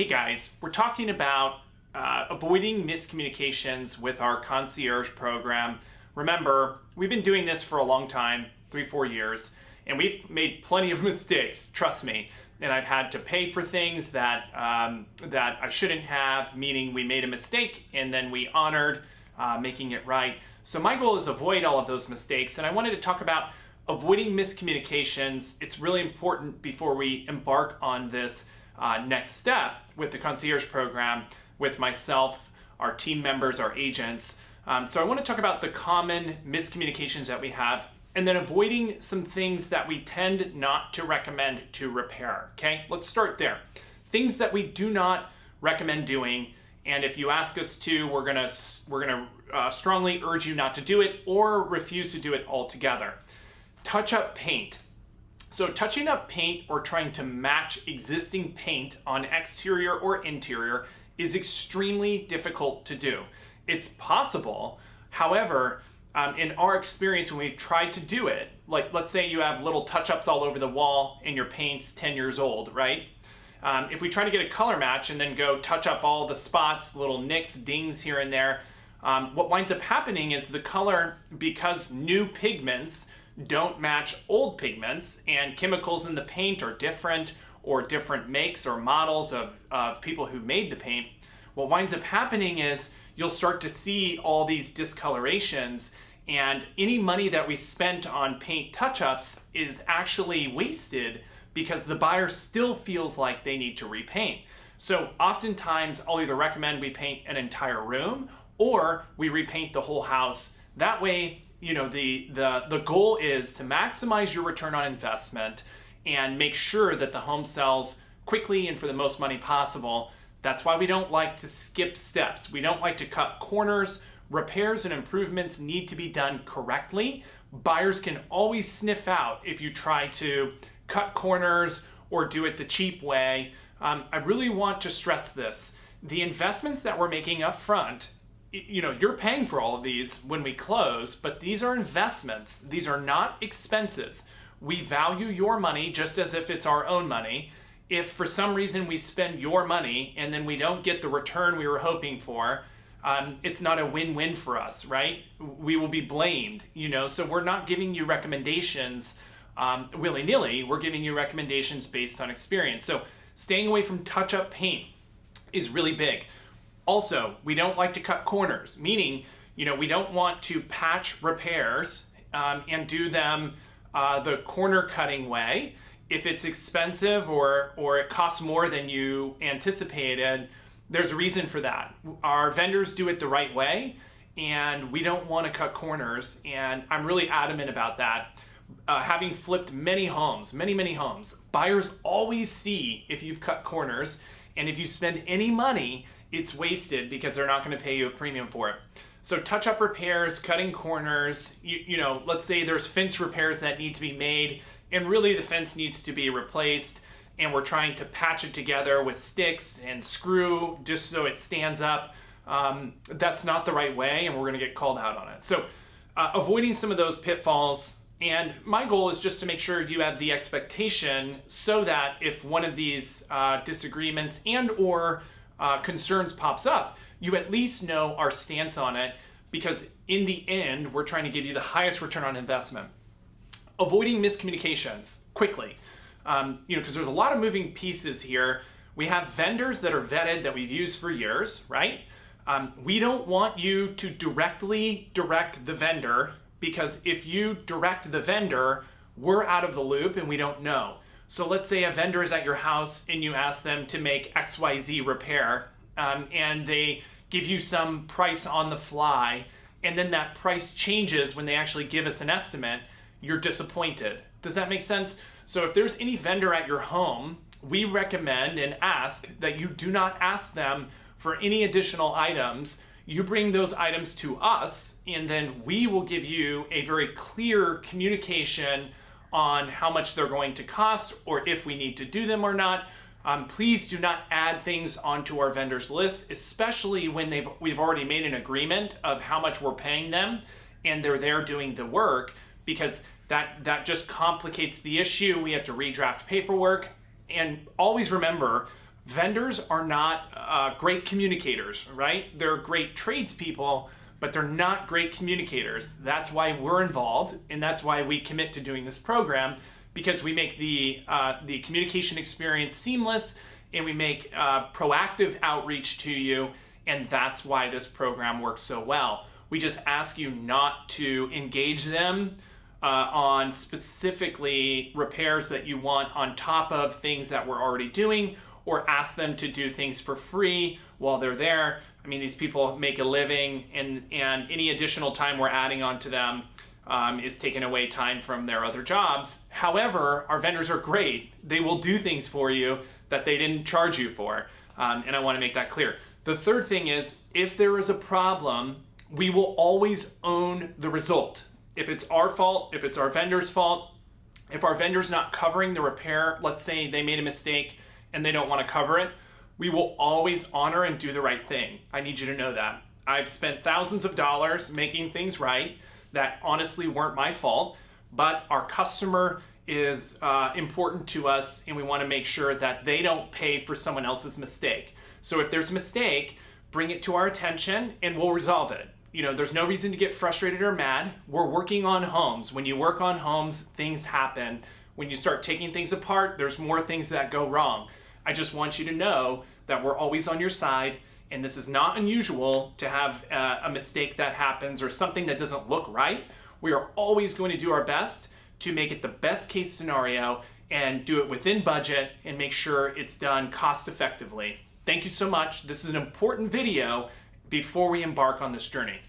Hey guys, we're talking about avoiding miscommunications with our concierge program. Remember, we've been doing this for a long time, 3-4 years, and we've made plenty of mistakes, trust me. And I've had to pay for things that I shouldn't have, meaning we made a mistake and then we honored making it right. So my goal is to avoid all of those mistakes, and I wanted to talk about avoiding miscommunications. It's really important before we embark on this next step with the concierge program with myself, our team members, our agents. So I want to talk about the common miscommunications that we have and then avoiding some things that we tend not to recommend to repair. Okay, let's start there. Things that we do not recommend doing, and if you ask us to, we're gonna strongly urge you not to do it or refuse to do it altogether. Touch up paint. So touching up paint or trying to match existing paint on exterior or interior is extremely difficult to do. It's possible, however, in our experience when we've tried to do it, like let's say you have little touch-ups all over the wall and your paint's 10 years old, right? If we try to get a color match and then go touch up all the spots, little nicks, dings here and there, what winds up happening is the color, because new pigments don't match old pigments and chemicals in the paint are different or different makes or models of people who made the paint, what winds up happening is you'll start to see all these discolorations, and any money that we spent on paint touch-ups is actually wasted because the buyer still feels like they need to repaint. So oftentimes I'll either recommend we paint an entire room or we repaint the whole house. That way, you know, the goal is to maximize your return on investment and make sure that the home sells quickly and for the most money possible. That's why we don't like to skip steps. We don't like to cut corners. Repairs and improvements need to be done correctly. Buyers can always sniff out if you try to cut corners or do it the cheap way. I really want to stress this. The investments that we're making up front, you know, you're paying for all of these when we close, but these are investments. These are not expenses. We value your money just as if it's our own money. If for some reason we spend your money and then we don't get the return we were hoping for, it's not a win-win for us, right? We will be blamed, you know, so we're not giving you recommendations willy-nilly. We're giving you recommendations based on experience. So staying away from touch-up paint is really big. Also, we don't like to cut corners, meaning, you know, we don't want to patch repairs and do them the corner cutting way. If it's expensive or it costs more than you anticipated, there's a reason for that. Our vendors do it the right way, and we don't want to cut corners, and I'm really adamant about that. Having flipped many homes, many homes, buyers always see if you've cut corners, and if you spend any money, it's wasted because they're not going to pay you a premium for it. So touch-up repairs, cutting corners, you know, let's say there's fence repairs that need to be made, and really the fence needs to be replaced, and we're trying to patch it together with sticks and screw just so it stands up. That's not the right way, and we're going to get called out on it. So avoiding some of those pitfalls. And my goal is just to make sure you have the expectation so that if one of these disagreements and or concerns pops up, you at least know our stance on it, because in the end, we're trying to give you the highest return on investment. Avoiding miscommunications quickly, you know, because there's a lot of moving pieces here. We have vendors that are vetted that we've used for years, right? We don't want you to directly direct the vendor, because if you direct the vendor, we're out of the loop and we don't know. So let's say a vendor is at your house and you ask them to make XYZ repair, and they give you some price on the fly, and then that price changes when they actually give us an estimate. You're disappointed. Does that make sense? So if there's any vendor at your home, we recommend and ask that you do not ask them for any additional items. You bring those items to us, and then we will give you a very clear communication on how much they're going to cost or if we need to do them or not. Please do not add things onto our vendors list, especially when we've already made an agreement of how much we're paying them and they're there doing the work, because that just complicates the issue. We have to redraft paperwork. And always remember, vendors are not great communicators, right? They're great tradespeople, but they're not great communicators. That's why we're involved, and that's why we commit to doing this program, because we make the communication experience seamless, and we make proactive outreach to you, and that's why this program works so well. We just ask you not to engage them on specifically repairs that you want on top of things that we're already doing, or ask them to do things for free while they're there. I mean, these people make a living, and any additional time we're adding on to them is taking away time from their other jobs. However, our vendors are great. They will do things for you that they didn't charge you for, and I want to make that clear. The third thing is, if there is a problem, we will always own the result. If it's our fault, if it's our vendor's fault, if our vendor's not covering the repair, let's say they made a mistake and they don't want to cover it, we will always honor and do the right thing. I need you to know that. I've spent thousands of dollars making things right that honestly weren't my fault, but our customer is important to us, and we want to make sure that they don't pay for someone else's mistake. So if there's a mistake, bring it to our attention and we'll resolve it. You know, there's no reason to get frustrated or mad. We're working on homes. When you work on homes, things happen. When you start taking things apart, there's more things that go wrong. I just want you to know that we're always on your side, and this is not unusual to have a mistake that happens or something that doesn't look right. We are always going to do our best to make it the best case scenario and do it within budget and make sure it's done cost effectively. Thank you so much. This is an important video before we embark on this journey.